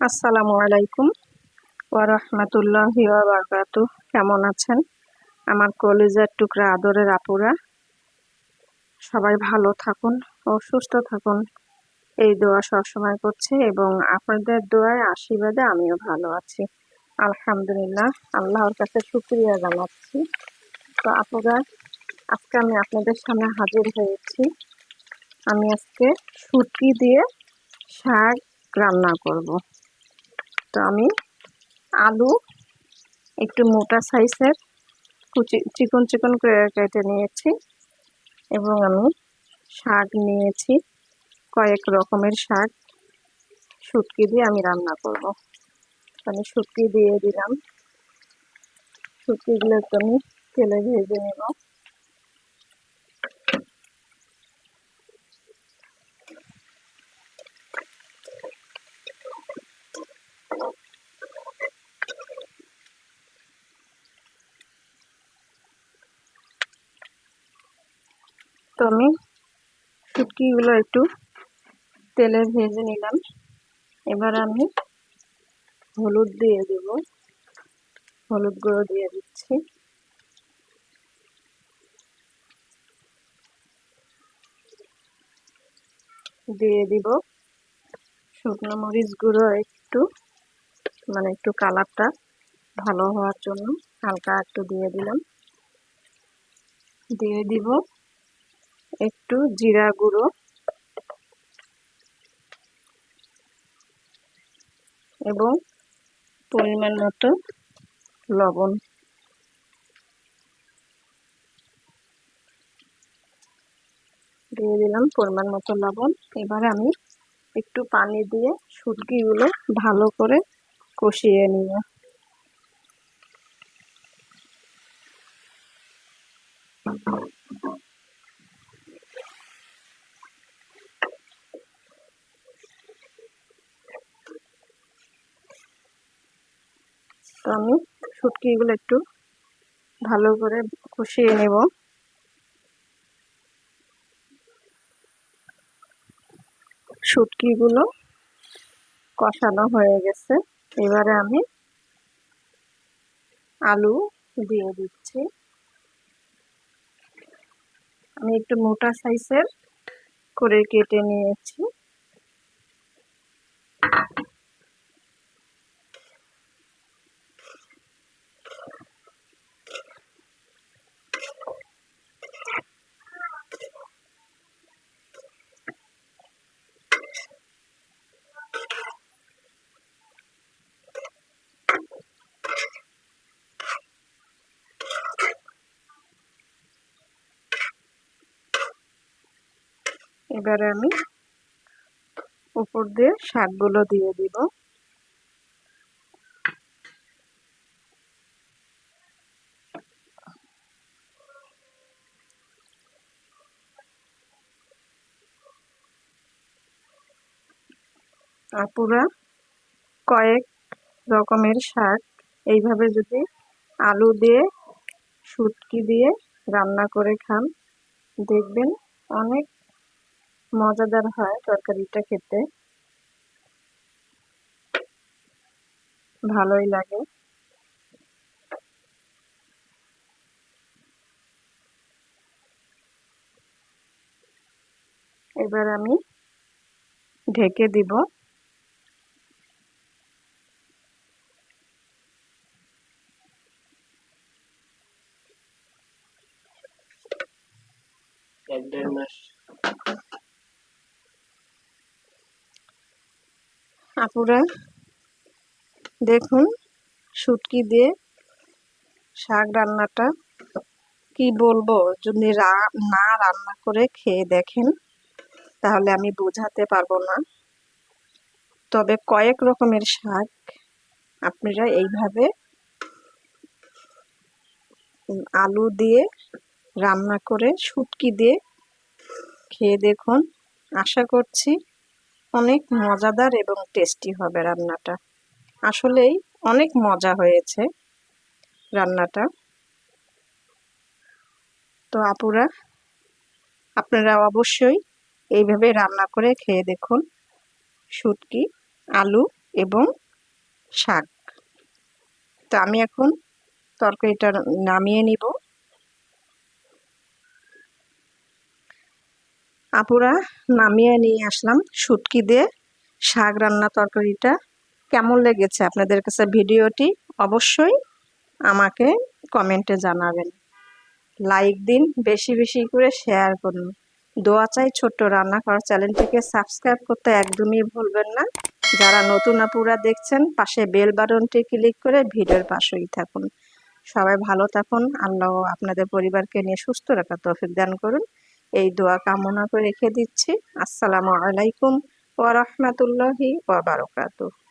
আসসালামু আলাইকুম ওয়া রাহমাতুল্লাহি ওয়া বারাকাতুহু। কেমন আছেন আমার কলিজার টুকরা আদরের আপুরা? সবাই ভালো থাকুন ও সুস্থ থাকুন, এই দোয়া সবসময় করছি এবং আপনাদের দোয়ায় আশীর্বাদে আমিও ভালো আছি আলহামদুলিল্লাহ। আল্লাহর কাছে শুকরিয়া জানাচ্ছি। তো আপুরা, আজকে আমি আপনাদের সামনে হাজির হয়েছি। আমি আজকে শুটকি দিয়ে শাক রান্না করব। তো আমি আলু একটু মোটা সাইজের চিকন চিকন করে কেটে নিয়েছি এবং আমি শাক নিয়েছি, কয়েক রকমের শাক শুটকি দিয়ে আমি রান্না করব। আমি শুটকি দিয়ে দিলাম, শুটকিগুলো একটু আমি তেলে ভেজে নেব। তো আমি শুটকিগুলো একটু তেলে ভেজে নিলাম। এবার আমি হলুদ দিয়ে দেব, হলুদ গুঁড়ো দিয়ে দিচ্ছি। দিয়ে দিব শুকনো মরিচ গুঁড়ো একটু, মানে একটু কালারটা ভালো হওয়ার জন্য হালকা একটু দিয়ে দিলাম। দিয়ে দিব একটু জিরা গুঁড়ো এবং পরিমাণ মতো লবণ। দিয়ে দিলাম পরিমাণ মতো লবণ। এবারে আমি একটু পানি দিয়ে শুটকিগুলো ভালো করে কষিয়ে নিব। তো আমি শুটকিগুলো একটু ভালো করে কষিয়ে নেব। শুটকিগুলো কষানো হয়ে গেছে। এবারে আমি আলু দিয়ে দিচ্ছি। আমি একটু মোটা সাইজের করে কেটে নিয়েছি। এবারে আমি উপর দিয়ে শাকগুলো দিয়ে দিব। আপুরা, কয়েক রকমের শাক এইভাবে যদি আলু দিয়ে শুটকি দিয়ে রান্না করে খান, দেখবেন অনেক মজাদার হয় তরকারিটা, খেতে ভালোই লাগে। এবার আমি ঢেকে দিব। আপুরা দেখুন, শুটকি দিয়ে শাক রান্নাটা কি বলবো, যদি না রান্না করে খেয়ে দেখেন তাহলে আমি বোঝাতে পারবো না। তবে কয়েক রকমের শাক আপনারা এইভাবে আলু দিয়ে রান্না করে শুটকি দিয়ে খেয়ে দেখুন। আশা করছি অনেক মজাদার এবং টেস্টি হবে রান্নাটা। আসলেই অনেক মজা হয়েছে রান্নাটা। তো আপুরা, আপনারা অবশ্যই এইভাবে রান্না করে খেয়ে দেখুন শুটকি, আলু এবং শাক। তো আমি এখন তরকারিটা নামিয়ে নিব। আপুরা, নামিয়ে নিয়ে আসলাম শুটকি দিয়ে শাক রান্না তরকারিটা। কেমন লেগেছে আপনাদের কাছে ভিডিওটি অবশ্যই আমাকে কমেন্টে জানাবেন। লাইক দিন, বেশি বেশি করে শেয়ার করুন। দোয়া চাই ছোট্ট রান্না করার চ্যানেলটিকে সাবস্ক্রাইব করতে একদমই ভুলবেন না। যারা নতুন আপুরা দেখছেন পাশে বেল বাটনটি ক্লিক করে ভিডিওর পাশেই থাকুন। সবাই ভালো থাকুন। আল্লাহ আপনাদের পরিবারকে নিয়ে সুস্থ রাখার তৌফিক দান করুন, এই দোয়া কামনা করে রেখে দিচ্ছি। আসসালামু আলাইকুম ওয়া রাহমাতুল্লাহি ওয়া বারাকাতুহু।